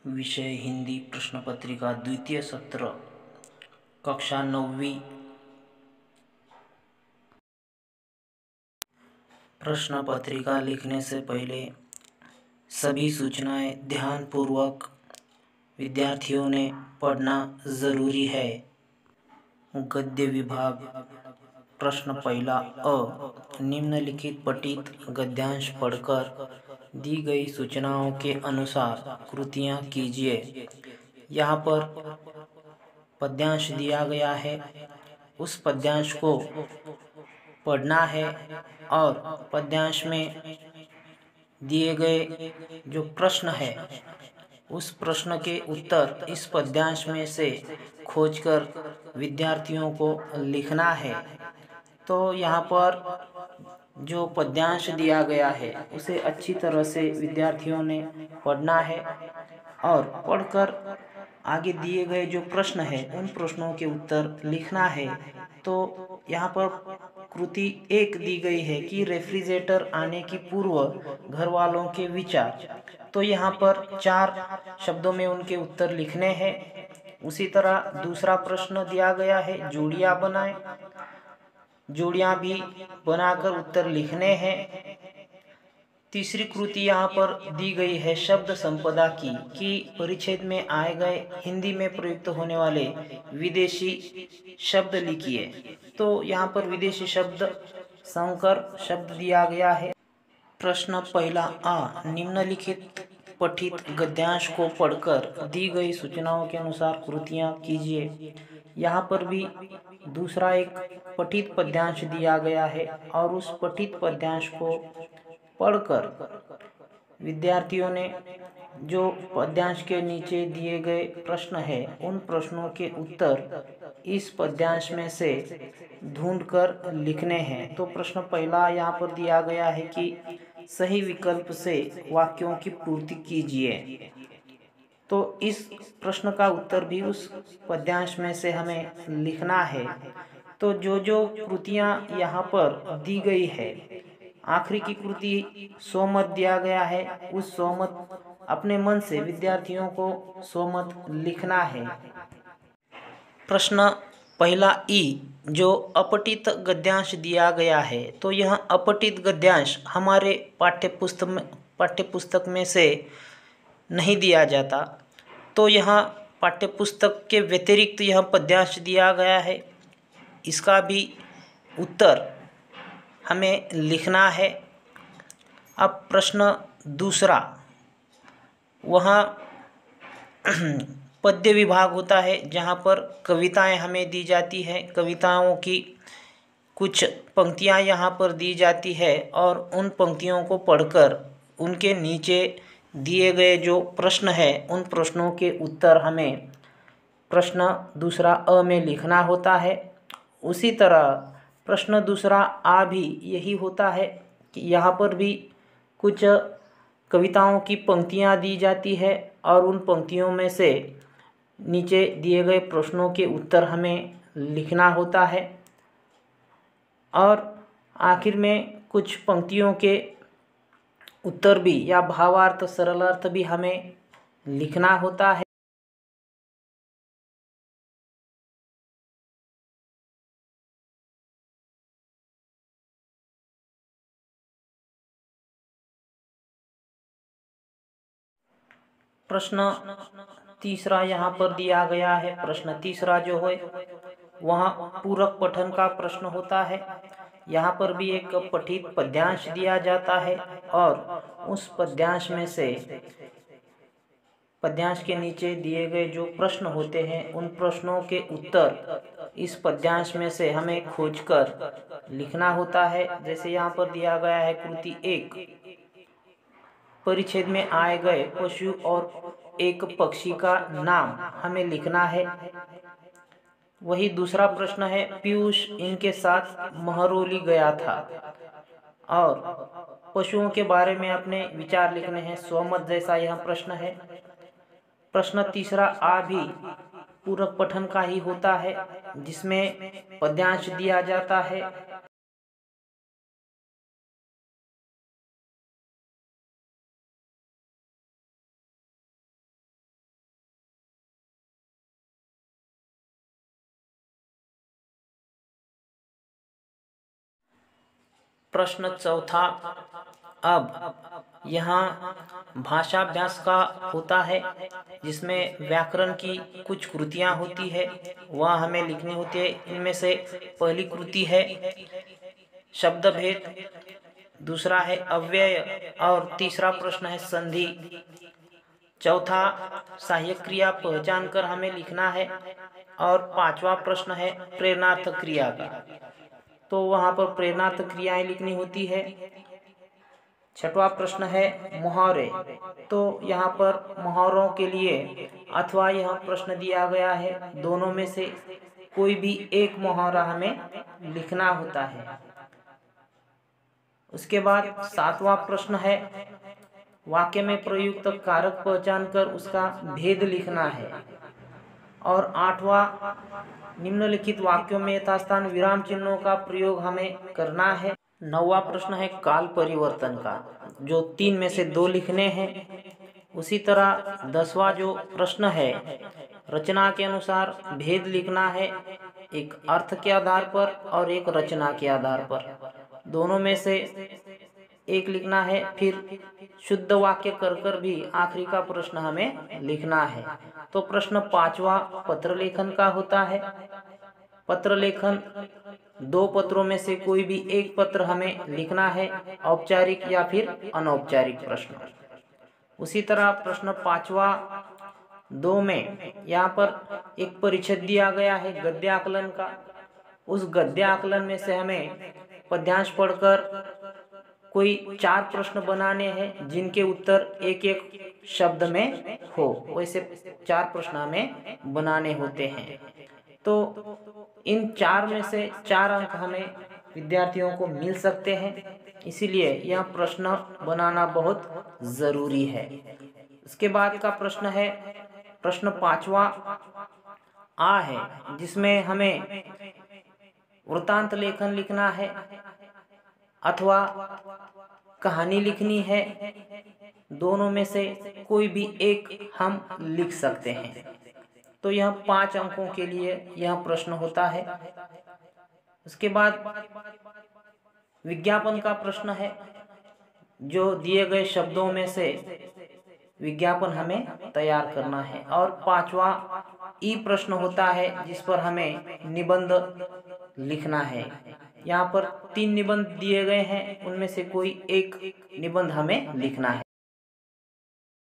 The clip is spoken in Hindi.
विषय हिंदी प्रश्न पत्रिका द्वितीय सत्र कक्षा 9वीं। प्रश्न पत्रिका लिखने से पहले सभी सूचनाएं ध्यानपूर्वक विद्यार्थियों ने पढ़ना जरूरी है। गद्य विभाग प्रश्न पहला अ निम्नलिखित पठित गद्यांश पढ़कर दी गई सूचनाओं के अनुसार कृतियां कीजिए। यहाँ पर पद्यांश दिया गया है, उस पद्यांश को पढ़ना है और पद्यांश में दिए गए जो प्रश्न है उस प्रश्न के उत्तर इस पद्यांश में से खोजकर विद्यार्थियों को लिखना है। तो यहाँ पर जो पद्यांश दिया गया है उसे अच्छी तरह से विद्यार्थियों ने पढ़ना है और पढ़कर आगे दिए गए जो प्रश्न है उन प्रश्नों के उत्तर लिखना है। तो यहाँ पर कृति 1 दी गई है कि रेफ्रिजरेटर आने की पूर्व घर वालों के विचार। तो यहाँ पर 4 शब्दों में उनके उत्तर लिखने हैं। उसी तरह दूसरा प्रश्न दिया गया है जोड़ियाँ बनाएं, जोड़ियाँ भी बनाकर उत्तर लिखने हैं। तीसरी कृति यहाँ पर दी गई है शब्द संपदा की कि परिच्छेद में आए गए हिंदी में प्रयुक्त होने वाले विदेशी शब्द लिखिए। तो यहाँ पर विदेशी शब्द संकर शब्द दिया गया है। प्रश्न पहला आ निम्नलिखित पठित गद्यांश को पढ़कर दी गई सूचनाओं के अनुसार कृतियां कीजिए। यहाँ पर भी दूसरा एक पठित पद्यांश दिया गया है और उस पठित पद्यांश को पढ़कर विद्यार्थियों ने जो पद्यांश के नीचे दिए गए प्रश्न है उन प्रश्नों के उत्तर इस पद्यांश में से ढूंढकर लिखने हैं। तो प्रश्न पहला यहाँ पर दिया गया है कि सही विकल्प से वाक्यों की पूर्ति कीजिए। तो इस प्रश्न का उत्तर भी उस पद्यांश में से हमें लिखना है। तो जो कृतियाँ यहाँ पर दी गई है, आखिरी की कृति सोमत दिया गया है, उस सोमत अपने मन से विद्यार्थियों को सोमत लिखना है। प्रश्न पहला ई जो अपठित गद्यांश दिया गया है, तो यह अपठित गद्यांश हमारे पाठ्यपुस्तक में से नहीं दिया जाता। तो यहाँ पाठ्यपुस्तक के व्यतिरिक्त यह पद्यांश दिया गया है, इसका भी उत्तर हमें लिखना है। अब प्रश्न दूसरा, वहाँ पद्य विभाग होता है जहाँ पर कविताएं हमें दी जाती है। कविताओं की कुछ पंक्तियाँ यहाँ पर दी जाती है और उन पंक्तियों को पढ़कर उनके नीचे दिए गए जो प्रश्न है उन प्रश्नों के उत्तर हमें प्रश्न दूसरा अ में लिखना होता है। उसी तरह प्रश्न दूसरा आ भी यही होता है कि यहाँ पर भी कुछ कविताओं की पंक्तियाँ दी जाती है और उन पंक्तियों में से नीचे दिए गए प्रश्नों के उत्तर हमें लिखना होता है। और आखिर में कुछ पंक्तियों के उत्तर भी या भावार्थ सरलार्थ भी हमें लिखना होता है। प्रश्न तीसरा यहाँ पर दिया गया है। प्रश्न तीसरा जो है वहाँ पूरक पठन का प्रश्न होता है। यहाँ पर भी एक पठित पद्यांश दिया जाता है और उस पद्यांश में से पद्यांश के नीचे दिए गए जो प्रश्न होते हैं उन प्रश्नों के उत्तर इस पद्यांश में से हमें खोजकर लिखना होता है। जैसे यहाँ पर दिया गया है कृति 1 परिच्छेद में आए गए पशु और एक पक्षी का नाम हमें लिखना है। वही दूसरा प्रश्न है पीयूष इनके साथ महरौली गया था और पशुओं के बारे में अपने विचार लिखने हैं। स्वमत जैसा यह प्रश्न है। प्रश्न तीसरा आ भी पूरक पठन का ही होता है जिसमें पद्यांश दिया जाता है। प्रश्न चौथा। अब यहाँ भाषाभ्यास का होता है, जिसमें व्याकरण की कुछ कृतियाँ होती है, वह हमें लिखनी होती है। इनमें से पहली कृति है शब्द भेद, दूसरा है अव्यय और तीसरा प्रश्न है संधि। चौथा सहायक क्रिया पहचान कर हमें लिखना है और पांचवा प्रश्न है प्रेरणार्थक क्रिया का, तो वहाँ पर प्रेरणार्थक क्रियाएं लिखनी होती है। छठवां प्रश्न है मुहावरे, तो यहाँ पर मुहावरों के लिए अथवा यह प्रश्न दिया गया है, दोनों में से कोई भी एक मुहावरा हमें लिखना होता है। उसके बाद सातवां प्रश्न है वाक्य में प्रयुक्त कारक पहचान कर उसका भेद लिखना है। और आठवां निम्नलिखित वाक्यों में यथास्थान विराम चिन्हों का प्रयोग हमें करना है। नौवां प्रश्न है काल परिवर्तन का, जो 3 में से 2 लिखने हैं। उसी तरह 10वां जो प्रश्न है रचना के अनुसार भेद लिखना है, एक अर्थ के आधार पर और एक रचना के आधार पर, दोनों में से एक लिखना है। फिर शुद्ध वाक्य कर भी आखिरी का प्रश्न हमें लिखना है। तो प्रश्न 5वां पत्र लेखन का होता है। पत्र लेखन 2 पत्रों में से कोई भी एक पत्र हमें लिखना है, औपचारिक या फिर अनौपचारिक प्रश्न। उसी तरह प्रश्न 5वां 2 में यहाँ पर एक परिच्छेद दिया गया है गद्य आकलन का। उस गद्य आकलन में से हमें पद्यांश पढ़कर कोई 4 प्रश्न बनाने हैं, जिनके उत्तर एक एक शब्द में हो, वैसे 4 प्रश्न हमें बनाने होते हैं। तो इन 4 में से 4 अंक हमें विद्यार्थियों को मिल सकते हैं, इसीलिए यह प्रश्न बनाना बहुत ज़रूरी है। इसके बाद का प्रश्न है प्रश्न 5वां आ है, जिसमें हमें वृत्तांत लेखन लिखना है अथवा कहानी लिखनी है, दोनों में से कोई भी एक हम लिख सकते हैं। तो यह 5 अंकों के लिए यह प्रश्न होता है। उसके बाद विज्ञापन का प्रश्न है, जो दिए गए शब्दों में से विज्ञापन हमें तैयार करना है। और 5वां ई प्रश्न होता है, जिस पर हमें निबंध लिखना है। यहाँ पर 3 निबंध दिए गए हैं, उनमें से कोई एक निबंध हमें लिखना है।